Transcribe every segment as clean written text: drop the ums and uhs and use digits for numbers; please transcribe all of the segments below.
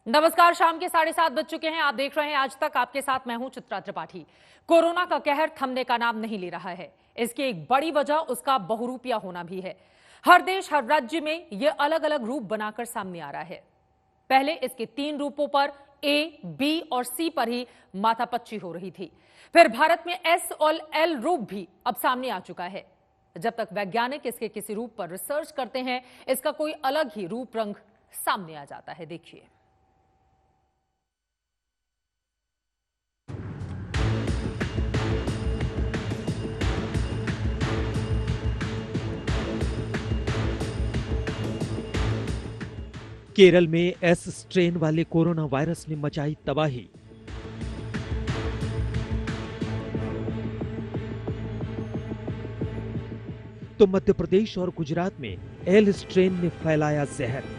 नमस्कार। शाम के 7:30 बज चुके हैं। आप देख रहे हैं आज तक। आपके साथ मैं हूं चित्रा त्रिपाठी। कोरोना का कहर थमने का नाम नहीं ले रहा है। इसकी एक बड़ी वजह उसका बहुरूपिया होना भी है। हर देश, हर राज्य में यह अलग अलग रूप बनाकर सामने आ रहा है। पहले इसके 3 रूपों पर ए, बी और सी पर ही माथापच्ची हो रही थी। फिर भारत में एस और एल रूप भी अब सामने आ चुका है। जब तक वैज्ञानिक इसके किसी रूप पर रिसर्च करते हैं, इसका कोई अलग ही रूप रंग सामने आ जाता है। देखिए। केरल में एस स्ट्रेन वाले कोरोना वायरस ने मचाई तबाही। तो मध्य प्रदेश और गुजरात में एल स्ट्रेन ने फैलाया जहर।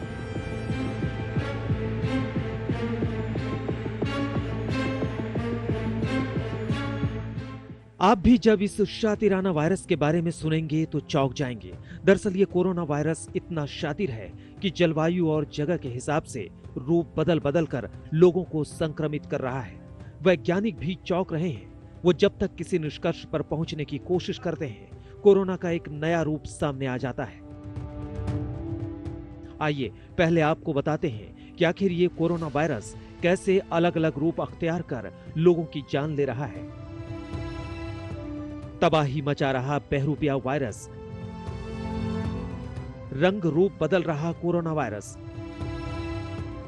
आप भी जब इस शातिराना वायरस के बारे में सुनेंगे तो चौंक जाएंगे। दरअसल ये कोरोना वायरस इतना शातिर है कि जलवायु और जगह के हिसाब से रूप बदल बदल कर लोगों को संक्रमित कर रहा है। वैज्ञानिक भी चौंक रहे हैं। वो जब तक किसी निष्कर्ष पर पहुंचने की कोशिश करते हैं, कोरोना का एक नया रूप सामने आ जाता है। आइए पहले आपको बताते हैं कि आखिर ये कोरोना वायरस कैसे अलग अलग रूप अख्तियार कर लोगों की जान ले रहा है। तबाही मचा रहा बहरूपिया वायरस, रंग रूप बदल रहा कोरोना वायरस।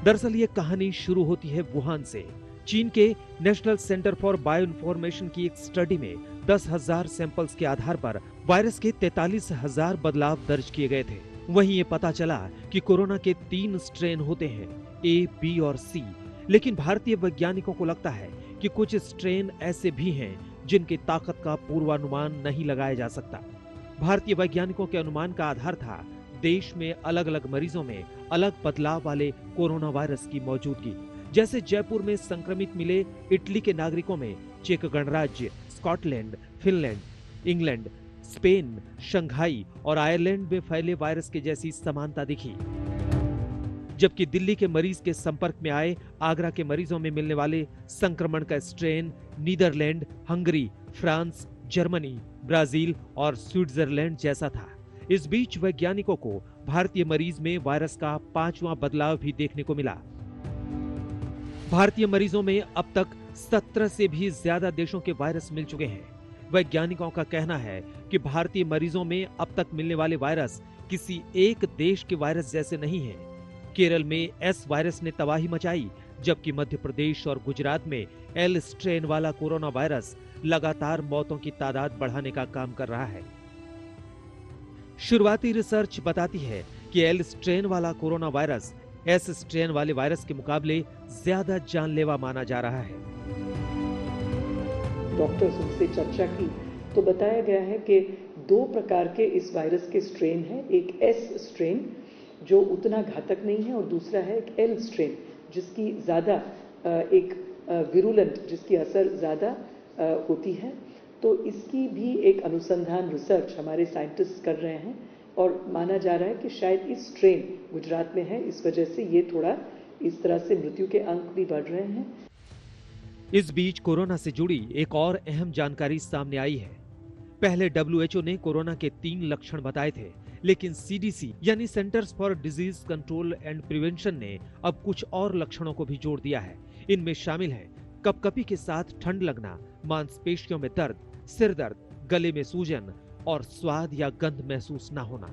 दरअसल ये कहानी शुरू होती है वुहान से। चीन के national centre for bio information की एक स्टडी में 10,000 सैंपल्स के आधार पर वायरस के 43,000 बदलाव दर्ज किए गए थे। वहीं ये पता चला कि कोरोना के 3 स्ट्रेन होते हैं, ए, बी और सी। लेकिन भारतीय वैज्ञानिकों को लगता है कि कुछ स्ट्रेन ऐसे भी हैं जिनकी ताकत का पूर्वानुमान नहीं लगाया जा सकता। भारतीय वैज्ञानिकों के अनुमान का आधार था देश में अलग अलग मरीजों में अलग बदलाव वाले कोरोना वायरस की मौजूदगी। जैसे जयपुर में संक्रमित मिले इटली के नागरिकों में चेक गणराज्य, Scotland, Finland, England, Spain, Shanghai और आयरलैंड में फैले वायरस के जैसी समानता दिखी। जबकि दिल्ली के मरीज के संपर्क में आए आगरा के मरीजों में मिलने वाले संक्रमण का strain Netherlands, Hungary, France, Germany, Brazil और स्विट्जरलैंड जैसा था। इस बीच वैज्ञानिकों को भारतीय मरीज में वायरस का 5वां बदलाव भी देखने को मिला। भारतीय मरीजों में अब तक 17 से भी ज्यादा देशों के वायरस मिल चुके हैं। वैज्ञानिकों का कहना है कि भारतीय मरीजों में अब तक मिलने वाले वायरस किसी एक देश के वायरस जैसे नहीं है। केरल में एस वायरस ने तबाही मचाई, जबकि मध्य प्रदेश और गुजरात में एल स्ट्रेन वाला कोरोना वायरस लगातार मौतों की तादाद बढ़ाने का काम कर रहा है। शुरुआती रिसर्च बताती है कि एल स्ट्रेन वाला कोरोना वायरस एस स्ट्रेन वाले वायरस के मुकाबले ज्यादा जानलेवा माना जा रहा है। डॉक्टर्स उनसे चर्चा की तो बताया गया है कि 2 प्रकार के इस वायरस के स्ट्रेन हैं। एक एस स्ट्रेन जो उतना घातक नहीं है और दूसरा है एक एल स्ट्रेन जिसकी ज़्यादा एक विरुलेंट, जिसकी असर ज़्यादा होती है। तो इसकी भी एक अनुसंधान रिसर्च हमारे साइंटिस्ट कर रहे हैं और माना जा रहा है कि शायद इस स्ट्रेन गुजरात में है, इस वजह से ये थोड़ा इस तरह से मृत्यु के अंक भी बढ़ रहे हैं। इस बीच कोरोना से जुड़ी एक और अहम जानकारी सामने आई है। पहले WHO ने कोरोना के 3 लक्षण बताए थे, लेकिन CDC यानी centres for disease control and prevention ने अब कुछ और लक्षणों को भी जोड़ दिया है। इनमें शामिल है कपकपी के साथ ठंड लगना, मांसपेशियों में दर्द, सिर दर्द, गले में सूजन और स्वाद या गंध महसूस न होना।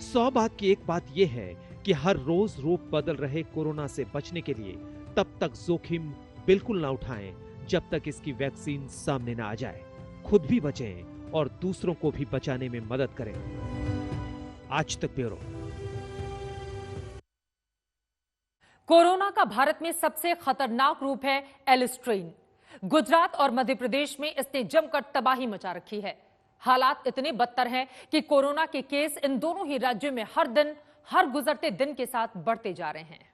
100 बात की एक बात यह है कि हर रोज रूप बदल रहे कोरोना से बचने के लिए तब तक जोखिम बिल्कुल ना उठाएं जब तक इसकी वैक्सीन सामने ना आ जाए। खुद भी बचें और दूसरों को भी बचाने में मदद करें। आज तक ब्यूरो। कोरोना का भारत में सबसे खतरनाक रूप है एल स्ट्रेन। गुजरात और मध्य प्रदेश में इसने जमकर तबाही मचा रखी है। हालात इतने बदतर हैं कि कोरोना के केस इन दोनों ही राज्यों में हर दिन, हर गुजरते दिन के साथ बढ़ते जा रहे हैं।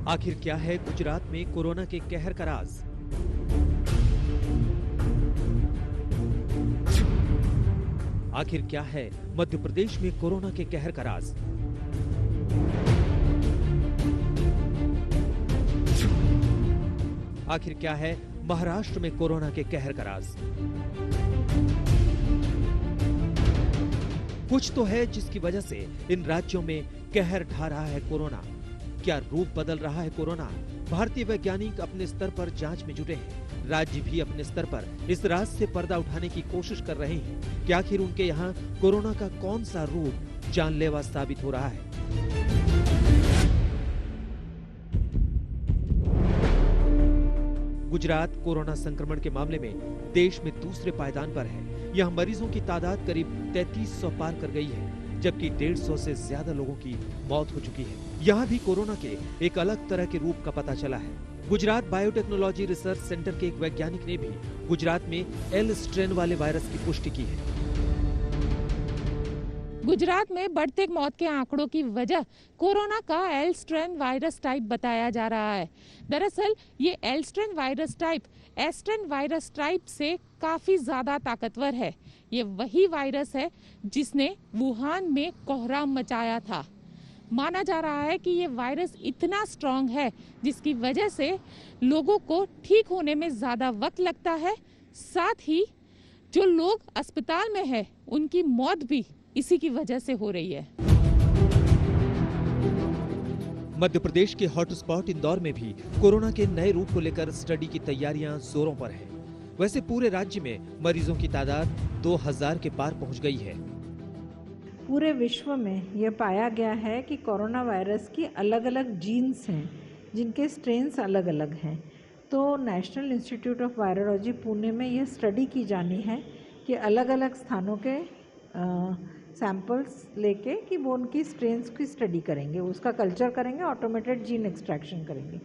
आखिर क्या है गुजरात में कोरोना के कहर का राज? आखिर क्या है मध्य प्रदेश में कोरोना के कहर का राज? आखिर क्या है महाराष्ट्र में कोरोना के कहर का राज? कुछ तो है जिसकी वजह से इन राज्यों में कहर ढा रहा है कोरोना। क्या रूप बदल रहा है कोरोना? भारतीय वैज्ञानिक अपने स्तर पर जांच में जुटे हैं। राज्य भी अपने स्तर पर इस राज से पर्दा उठाने की कोशिश कर रहे हैं कि आखिर उनके यहाँ कोरोना का कौन सा रूप जानलेवा साबित हो रहा है। गुजरात कोरोना संक्रमण के मामले में देश में दूसरे पायदान पर है। यहाँ मरीजों की तादाद करीब 3300 पार कर गई है, जबकि 150 से ज्यादा लोगों की मौत हो चुकी है। यहाँ भी कोरोना के एक अलग तरह के रूप का पता चला है। गुजरात बायोटेक्नोलॉजी रिसर्च सेंटर के एक वैज्ञानिक ने भी गुजरात में एल स्ट्रेन वाले वायरस की पुष्टि की है। गुजरात में बढ़ते मौत के आंकड़ों की वजह कोरोना का एल स्ट्रेन वायरस टाइप बताया जा रहा है। दरअसल ये L strain virus type S strain virus type से काफी ज्यादा ताकतवर है। ये वही वायरस है जिसने वुहान में कोहराम मचाया था। माना जा रहा है कि ये वायरस इतना स्ट्रांग है जिसकी वजह से लोगों को ठीक होने में ज्यादा वक्त लगता है। साथ ही जो लोग अस्पताल में है उनकी मौत भी इसी की वजह से हो रही है। मध्य प्रदेश के हॉटस्पॉट इंदौर में भी कोरोना के नए रूप को लेकर स्टडी की तैयारियां जोरों पर है। वैसे पूरे राज्य में मरीजों की तादाद 2000 के पार पहुंच गई है। पूरे विश्व में यह पाया गया है कि कोरोना वायरस की अलग अलग जीन्स हैं जिनके स्ट्रेन्स अलग अलग हैं। तो national institute of virology Pune में यह स्टडी की जानी है कि अलग अलग स्थानों के सैंपल्स लेके कि वो उनकी स्ट्रेन्स की स्टडी करेंगे, उसका कल्चर करेंगे, ऑटोमेटेड जीन एक्सट्रैक्शन करेंगे,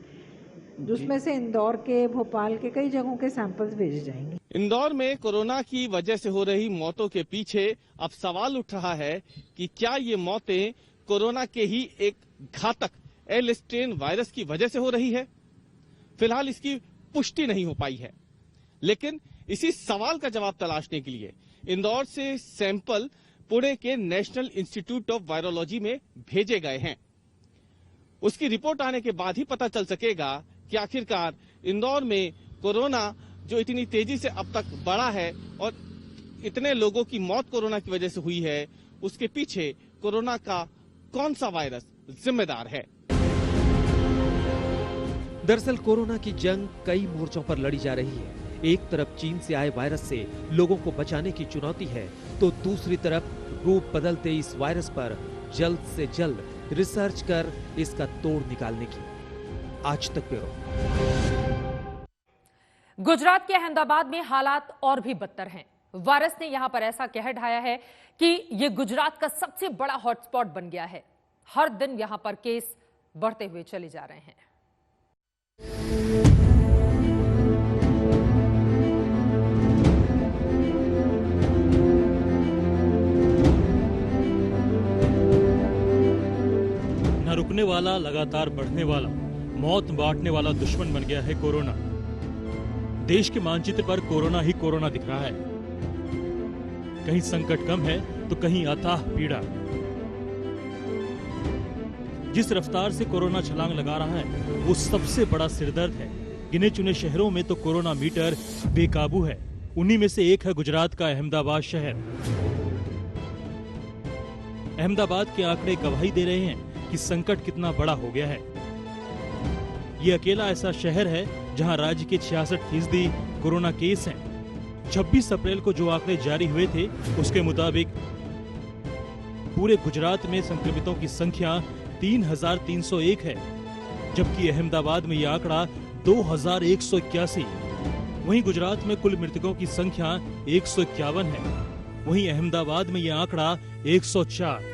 जिसमें से इंदौर के, भोपाल के कई जगहों के सैंपल्स भेजे जाएंगे। इंदौर में कोरोना की वजह से हो रही मौतों के पीछे अब सवाल उठ रहा है कि क्या ये मौतें कोरोना के ही एक घातक एल स्ट्रेन वायरस की वजह से हो रही है? फिलहाल इसकी पुष्टि नहीं हो पाई है, लेकिन इसी सवाल का जवाब तलाशने के लिए इंदौर से सैंपल पुणे के नेशनल इंस्टीट्यूट ऑफ वायरोलॉजी में भेजे गए हैं। उसकी रिपोर्ट आने के बाद ही पता चल सकेगा कि आखिरकार इंदौर में कोरोना जो इतनी तेजी से अब तक बढ़ा है और इतने लोगों की मौत कोरोना की वजह से हुई है, उसके पीछे कोरोना का कौन सा वायरस जिम्मेदार है। दरअसल कोरोना की जंग कई मोर्चों पर लड़ी जा रही है। एक तरफ चीन से आए वायरस से लोगों को बचाने की चुनौती है, तो दूसरी तरफ रूप बदलते इस वायरस पर जल्द से जल्द रिसर्च कर इसका तोड़ निकालने की। आज तक ब्यूरो। गुजरात के अहमदाबाद में हालात और भी बदतर हैं। वायरस ने यहां पर ऐसा कहर ढाया है कि यह गुजरात का सबसे बड़ा हॉटस्पॉट बन गया है। हर दिन यहां पर केस बढ़ते हुए चले जा रहे हैं। न रुकने वाला, लगातार बढ़ने वाला, मौत बांटने वाला दुश्मन बन गया है कोरोना। देश के मानचित्र पर कोरोना ही कोरोना दिख रहा है। कहीं संकट कम है तो कहीं अथाह पीड़ा। जिस रफ्तार से कोरोना छलांग लगा रहा है वो सबसे बड़ा सिरदर्द है। गिने चुने शहरों में तो कोरोना मीटर बेकाबू है। उन्हीं में से एक है गुजरात का अहमदाबाद शहर। अहमदाबाद के आंकड़े गवाही दे रहे हैं कि संकट कितना बड़ा हो गया है। ये अकेला ऐसा शहर है जहां राज्य के 66% कोरोना केस हैं। 26 अप्रैल को जो आंकड़े जारी हुए थे उसके मुताबिक पूरे गुजरात में संक्रमितों की संख्या 3,301 है, जबकि अहमदाबाद में यह आंकड़ा 2,181। वहीं गुजरात में कुल मृतकों की संख्या 151 है। वहीं अहमदाबाद में यह आंकड़ा 104।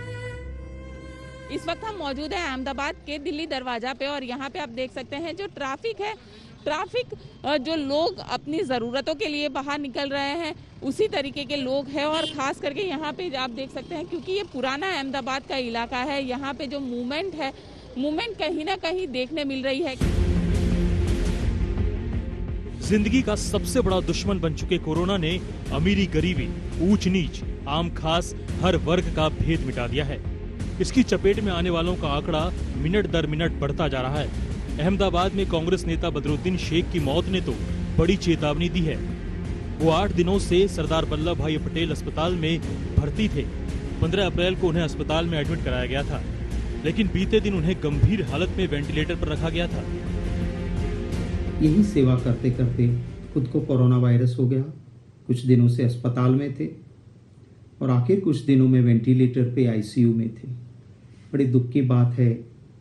इस वक्त हम मौजूद हैं अहमदाबाद के दिल्ली दरवाजा पे और यहाँ पे आप देख सकते हैं जो ट्रैफिक है, जो लोग अपनी ज़रूरतों के लिए बाहर निकल रहे हैं उसी तरीके के लोग हैं। और ख़ास करके यहाँ पे आप देख सकते हैं क्योंकि ये पुराना अहमदाबाद का इलाका है, यहाँ पे जो मूवमेंट है मूवमेंट कहीं ना कहीं देखने मिल रही है। जिंदगी का सबसे बड़ा दुश्मन बन चुके कोरोना ने अमीरी गरीबी, ऊंच नीच, आम खास हर वर्ग का भेद मिटा दिया है। इसकी चपेट में आने वालों का आंकड़ा मिनट दर मिनट बढ़ता जा रहा है। अहमदाबाद में कांग्रेस नेता बदरुद्दीन शेख की मौत ने तो बड़ी चेतावनी दी है। वो 8 दिनों से सरदार वल्लभ भाई पटेल अस्पताल में भर्ती थे। 15 अप्रैल को उन्हें अस्पताल में एडमिट कराया गया था, लेकिन बीते दिन उन्हें गंभीर हालत में वेंटिलेटर पर रखा गया था। यही सेवा करते करते खुद को कोरोना वायरस हो गया। कुछ दिनों से अस्पताल में थे और आखिर कुछ दिनों में वेंटिलेटर पे आईसीयू में थे। बड़ी दुख की बात है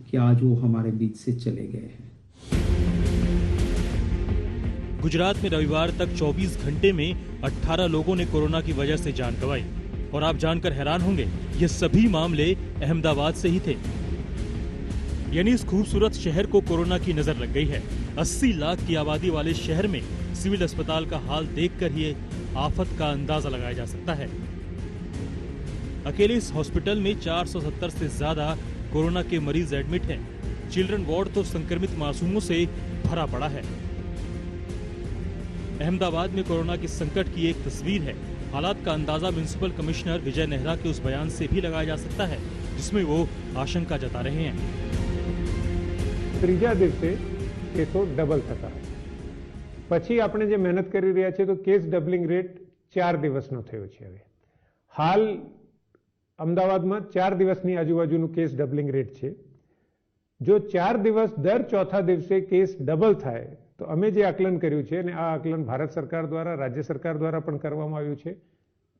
कि आज वो हमारे बीच से चले गए हैं। गुजरात में रविवार तक 24 घंटे में 18 लोगों ने कोरोना की वजह से जान गंवाई। और आप जानकर हैरान होंगे, ये सभी मामले अहमदाबाद से ही थे। यानी इस खूबसूरत शहर को कोरोना की नजर लग गई है। 80 लाख की आबादी वाले शहर में सिविल अस्पताल का हाल देखकर ही आफत का अंदाजा लगाया जा सकता है। अकेले इस हॉस्पिटल में 470 से ज्यादा कोरोना के मरीज एडमिट हैं। चिल्ड्रन वार्ड तो संक्रमित मासूमों से भरा पड़ा है। अहमदाबाद में कोरोना के संकट की एक तस्वीर है। हालात का अंदाजा म्युनिसिपल कमिश्नर विजय नेहरा के उस बयान से भी लगाया जा सकता है, जिसमें वो आशंका जता रहे हैं। ત્રીજા દિવસે કેસો ડબલ થતા પછી આપણે જે મહેનત કરી રહ્યા છીએ તો કેસ ડબલિંગ રેટ 4 દિવસનો થયો છે। હવે હાલ અમદાવાદમાં 4 દિવસની આજુબાજુનું કેસ ડબલિંગ રેટ છે। જો 4 દિવસ દર ચોથા દિવસે કેસ ડબલ થાય તો અમે જે આકલન કર્યું છે અને આ આકલન ભારત સરકાર દ્વારા રાજ્ય સરકાર દ્વારા પણ કરવામાં આવ્યું છે,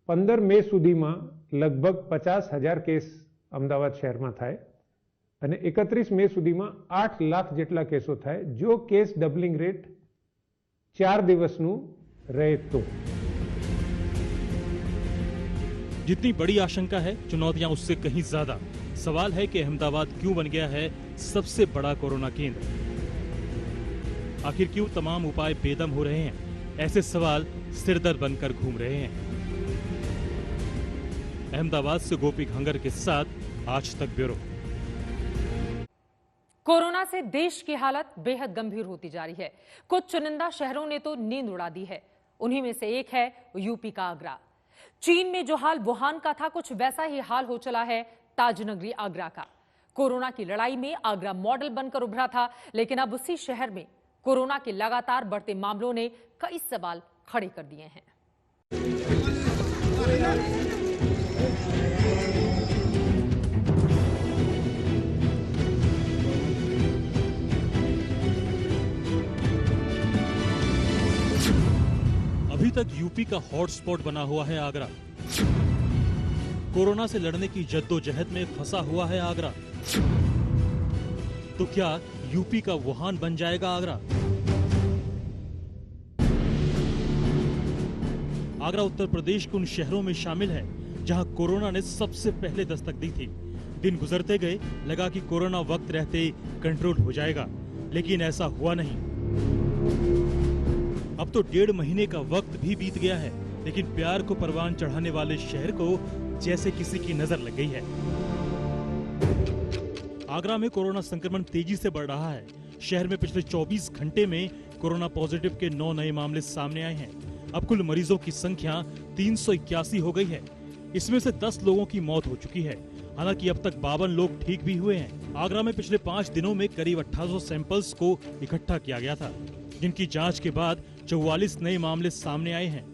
15 મે સુધીમાં લગભગ 50,000 કેસ અમદાવાદ શહેરમાં થાય અને 31 મે સુધીમાં 8 લાખ જેટલા કેસો થાય જો કેસ ડબલિંગ રેટ 4 દિવસનું રહે તો। जितनी बड़ी आशंका है, चुनौतियां उससे कहीं ज्यादा। सवाल है कि अहमदाबाद क्यों बन गया है सबसे बड़ा कोरोना केंद्र। आखिर क्यों तमाम उपाय बेदम हो रहे हैं? ऐसे सवाल सिरदर्द बनकर घूम रहे हैं। अहमदाबाद से गोपी घंगर के साथ आज तक ब्यूरो। कोरोना से देश की हालत बेहद गंभीर होती जा रही है। कुछ चुनिंदा शहरों ने तो नींद उड़ा दी है। उन्हीं में से एक है यूपी का आगरा। चीन में जो हाल वुहान का था, कुछ वैसा ही हाल हो चला है ताजनगरी आगरा का। कोरोना की लड़ाई में आगरा मॉडल बनकर उभरा था, लेकिन अब उसी शहर में कोरोना के लगातार बढ़ते मामलों ने कई सवाल खड़े कर दिए हैं। अभी तक यूपी का हॉटस्पॉट बना हुआ है आगरा। कोरोना से लड़ने की जद्दोजहद में फंसा हुआ है आगरा। तो क्या यूपी का वुहान बन जाएगा आगरा? आगरा उत्तर प्रदेश के उन शहरों में शामिल है जहां कोरोना ने सबसे पहले दस्तक दी थी। दिन गुजरते गए, लगा कि कोरोना वक्त रहते कंट्रोल हो जाएगा, लेकिन ऐसा हुआ नहीं। अब तो 1.5 महीने का वक्त भी बीत गया है, लेकिन प्यार को परवान चढ़ाने वाले शहर को जैसे किसी की नजर लग गई है। आगरा में कोरोना संक्रमण तेजी से बढ़ रहा है। शहर में पिछले 24 घंटे में कोरोना पॉजिटिव के 9 नए मामले सामने आए हैं। अब कुल मरीजों की संख्या 381 हो गई है। इसमें से 10 लोगों की मौत हो चुकी है। हालांकि अब तक 52 लोग ठीक भी हुए हैं। आगरा में पिछले 5 दिनों में करीब 1800 सैंपल्स को इकट्ठा किया गया था, जिनकी जांच के बाद 44 नए मामले सामने आए हैं।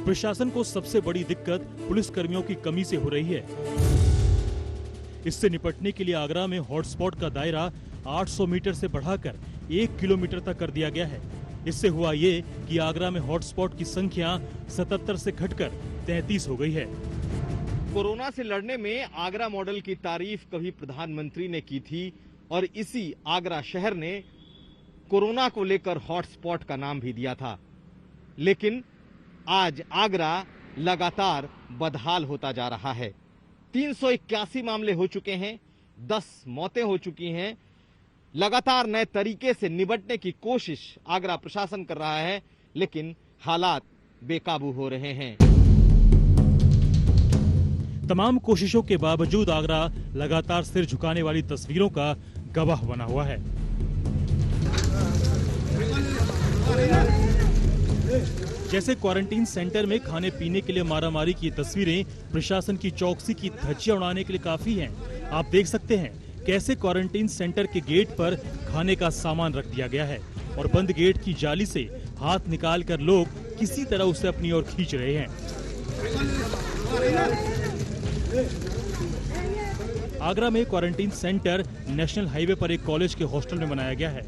प्रशासन को सबसे बड़ी दिक्कत पुलिस कर्मियों की कमी से हो रही है। इससे निपटने के लिए आगरा में हॉटस्पॉट का दायरा 800 मीटर से बढ़ाकर 1 किलोमीटर तक कर दिया गया है। इससे हुआ ये कि आगरा में हॉटस्पॉट की संख्या 77 से घटकर 33 हो गई है। कोरोना से लड़ने में आगरा मॉडल की तारीफ कभी प्रधानमंत्री ने की थी और इसी आगरा शहर ने कोरोना को लेकर हॉटस्पॉट का नाम भी दिया था। लेकिन आज आगरा लगातार बदहाल होता जा रहा है। 381 मामले हो चुके हैं, 10 मौतें हो चुकी हैं। लगातार नए तरीके से निपटने की कोशिश आगरा प्रशासन कर रहा है, लेकिन हालात बेकाबू हो रहे हैं। तमाम कोशिशों के बावजूद आगरा लगातार सिर झुकाने वाली तस्वीरों का गवाह बना हुआ है। जैसे क्वारंटीन सेंटर में खाने पीने के लिए मारामारी की तस्वीरें प्रशासन की चौकसी की धज्जियां उड़ाने के लिए काफी हैं। आप देख सकते हैं कैसे क्वारंटीन सेंटर के गेट पर खाने का सामान रख दिया गया है और बंद गेट की जाली से हाथ निकालकर लोग किसी तरह उसे अपनी ओर खींच रहे हैं। आगरा में क्वारंटीन सेंटर नेशनल हाईवे पर एक कॉलेज के हॉस्टल में बनाया गया है,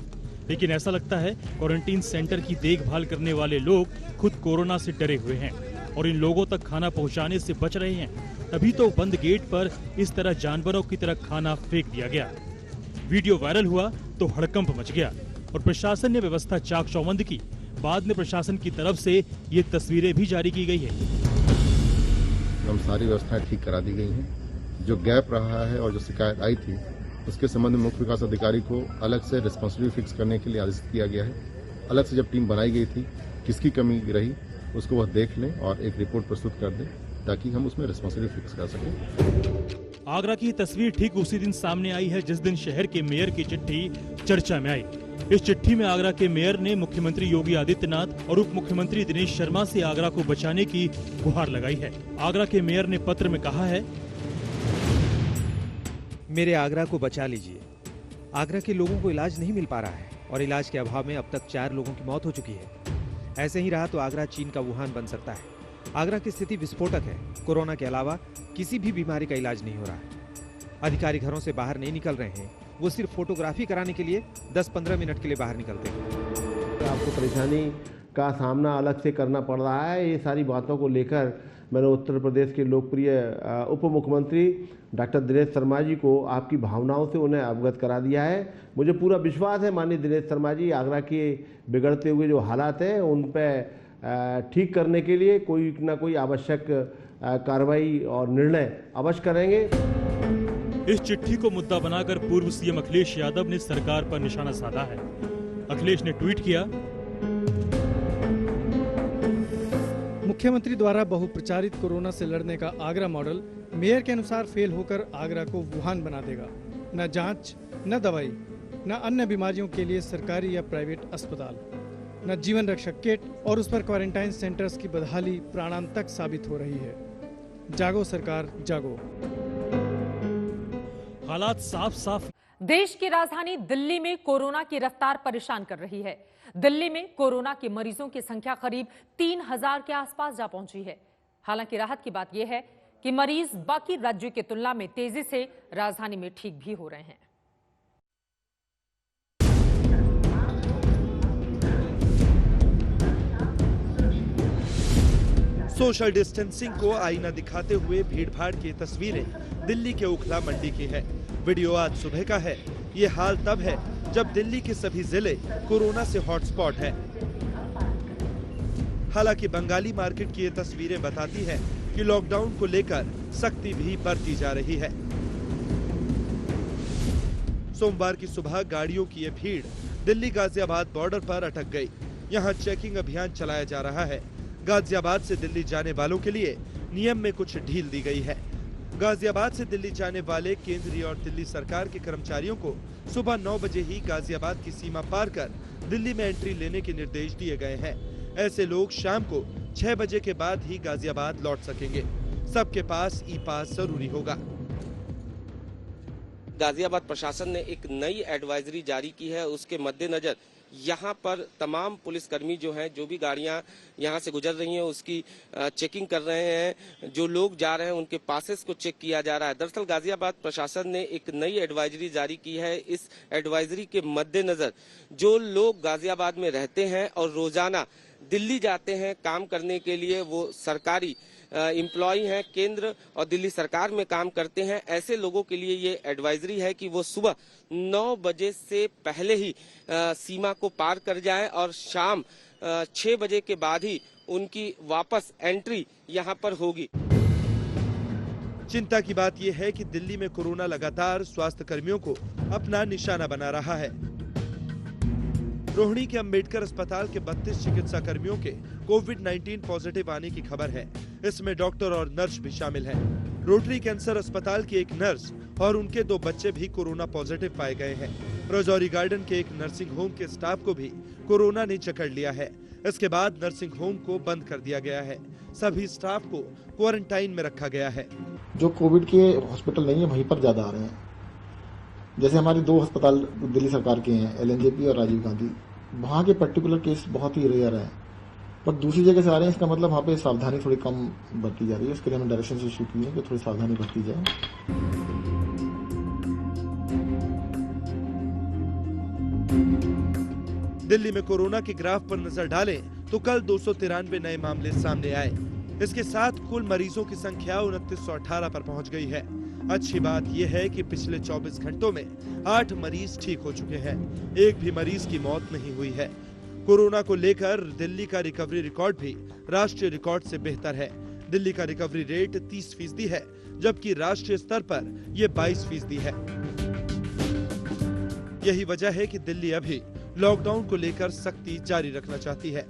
लेकिन ऐसा लगता है क्वारंटीन सेंटर की देखभाल करने वाले लोग खुद कोरोना से डरे हुए हैं और इन लोगों तक खाना पहुंचाने से बच रहे हैं। तभी तो बंद गेट पर इस तरह जानवरों की तरह खाना फेंक दिया गया। वीडियो वायरल हुआ तो हड़कंप मच गया और प्रशासन ने व्यवस्था चाक चौबंद की। बाद में प्रशासन की तरफ से ये तस्वीरें भी जारी की गई है। हम सारी व्यवस्थाएं ठीक करा दी गई हैं। जो गैप रहा है और जो शिकायत आई थी उसके संबंध में मुख्य विकास अधिकारी को अलग से रिस्पांसिबिलिटी फिक्स करने के लिए आदेश किया गया है। अलग से जब टीम बनाई गई थी किसकी कमी रही उसको वह देख लें और एक रिपोर्ट प्रस्तुत कर दें ताकि हम उसमें रिस्पांसिबिलिटी फिक्स कर सकें। आगरा की तस्वीर ठीक उसी दिन सामने आई है जिस दिन शहर के मेयर की चिट्ठी चर्चा में आई। इस चिट्ठी में आगरा के मेयर ने मुख्यमंत्री योगी आदित्यनाथ और उप मुख्यमंत्री दिनेश शर्मा से आगरा को बचाने की गुहार लगाई है। आगरा के मेयर ने पत्र में कहा है, मेरे आगरा को बचा लीजिए। आगरा के लोगों को इलाज नहीं मिल पा रहा है और इलाज के अभाव में अब तक 4 लोगों की मौत हो चुकी है। ऐसे ही रहा तो आगरा चीन का वुहान बन सकता है। आगरा की स्थिति विस्फोटक है। कोरोना के अलावा किसी भी बीमारी का इलाज नहीं हो रहा है। अधिकारी घरों से बाहर नहीं निकल रहे हैं। वो सिर्फ फोटोग्राफी कराने के लिए 10-15 मिनट के लिए बाहर निकलते हैं। आपको परेशानी का सामना अलग से करना पड़ रहा है। ये सारी बातों को लेकर मैंने उत्तर प्रदेश के लोकप्रिय उप मुख्यमंत्री डॉक्टर दिनेश शर्मा जी को आपकी भावनाओं से उन्हें अवगत करा दिया है। मुझे पूरा विश्वास है माननीय दिनेश शर्मा जी आगरा के बिगड़ते हुए जो हालात हैं उन पर ठीक करने के लिए कोई ना कोई आवश्यक कार्रवाई और निर्णय अवश्य करेंगे। इस चिट्ठी को मुद्दा बनाकर पूर्व सीएम अखिलेश यादव ने सरकार पर निशाना साधा है। अखिलेश ने ट्वीट किया, मुख्यमंत्री द्वारा बहुप्रचारित कोरोना से लड़ने का आगरा मॉडल मेयर के अनुसार फेल होकर आगरा को वुहान बना देगा। न जांच, न दवाई, न अन्य बीमारियों के लिए सरकारी या प्राइवेट अस्पताल, न जीवन रक्षक किट और उस पर क्वारंटाइन सेंटर्स की बदहाली प्राणांतक साबित हो रही है। जागो सरकार जागो। हालात साफ साफ। देश की राजधानी दिल्ली में कोरोना की रफ्तार परेशान कर रही है। दिल्ली में कोरोना के मरीजों की संख्या करीब 3000 के आसपास जा पहुंची है। हालांकि राहत की बात यह है कि मरीज बाकी राज्यों की तुलना में तेजी से राजधानी में ठीक भी हो रहे हैं। सोशल डिस्टेंसिंग को आईना दिखाते हुए भीड़भाड़ की तस्वीरें दिल्ली के ओखला मंडी की है। वीडियो आज सुबह का है। ये हाल तब है जब दिल्ली के सभी जिले कोरोना से हॉटस्पॉट हैं। हालांकि बंगाली मार्केट की ये तस्वीरें बताती हैं कि लॉकडाउन को लेकर सख्ती भी बरती जा रही है। सोमवार की सुबह गाड़ियों की ये भीड़ दिल्ली गाजियाबाद बॉर्डर पर अटक गई। यहाँ चेकिंग अभियान चलाया जा रहा है। गाजियाबाद से दिल्ली जाने वालों के लिए नियम में कुछ ढील दी गई है। गाजियाबाद से दिल्ली जाने वाले केंद्रीय और दिल्ली सरकार के कर्मचारियों को सुबह 9 बजे ही गाजियाबाद की सीमा पार कर दिल्ली में एंट्री लेने के निर्देश दिए गए हैं। ऐसे लोग शाम को 6 बजे के बाद ही गाजियाबाद लौट सकेंगे। सबके पास ई पास जरूरी होगा। गाजियाबाद प्रशासन ने एक नई एडवाइजरी जारी की है। उसके मद्देनजर यहाँ पर तमाम पुलिसकर्मी जो हैं, जो भी गाड़ियाँ यहाँ से गुजर रही हैं उसकी चेकिंग कर रहे हैं। जो लोग जा रहे हैं उनके पासेस को चेक किया जा रहा है। दरअसल गाजियाबाद प्रशासन ने एक नई एडवाइजरी जारी की है। इस एडवाइजरी के मद्देनजर जो लोग गाजियाबाद में रहते हैं और रोजाना दिल्ली जाते हैं काम करने के लिए, वो सरकारी एम्प्लॉय हैं, केंद्र और दिल्ली सरकार में काम करते हैं, ऐसे लोगों के लिए ये एडवाइजरी है कि वो सुबह 9 बजे से पहले ही सीमा को पार कर जाएं और शाम 6 बजे के बाद ही उनकी वापस एंट्री यहां पर होगी। चिंता की बात यह है कि दिल्ली में कोरोना लगातार स्वास्थ्य कर्मियों को अपना निशाना बना रहा है। रोहिणी के अंबेडकर अस्पताल के 32 चिकित्सा कर्मियों के कोविड-19 पॉजिटिव आने की खबर है। इसमें डॉक्टर और नर्स भी शामिल हैं। रोटरी कैंसर अस्पताल की एक नर्स और उनके 2 बच्चे भी कोरोना पॉजिटिव पाए गए हैं। राजौरी गार्डन के एक नर्सिंग होम के स्टाफ को भी कोरोना ने जकड़ लिया है। इसके बाद नर्सिंग होम को बंद कर दिया गया है। सभी स्टाफ को क्वारंटाइन में रखा गया है। जो कोविड के हॉस्पिटल नहीं है वहीं पर ज्यादा आ रहे हैं। जैसे हमारे 2 अस्पताल दिल्ली सरकार के हैं, LNJP और राजीव गांधी, वहाँ के पर्टिकुलर केस बहुत ही रेयर है, पर दूसरी जगह से आ रहे हैं। इसका मतलब वहाँ पे सावधानी थोड़ी कम बरती जा रही है। इसके लिए हमने डायरेक्शन इशू की है कि थोड़ी सावधानी बरती जाए। दिल्ली में कोरोना के ग्राफ पर नजर डालें तो कल 293 नए मामले सामने आए। इसके साथ कुल मरीजों की संख्या 2918 पर पहुंच गई है। अच्छी बात यह है कि पिछले 24 घंटों में 8 मरीज ठीक हो चुके हैं। एक भी मरीज की मौत नहीं हुई है। कोरोना को लेकर दिल्ली का रिकवरी रिकॉर्ड भी राष्ट्रीय रिकॉर्ड से बेहतर है। दिल्ली का रिकवरी रेट 30% है, जबकि राष्ट्रीय स्तर पर यह 22% है। यही वजह है कि दिल्ली अभी लॉकडाउन को लेकर सख्ती जारी रखना चाहती है।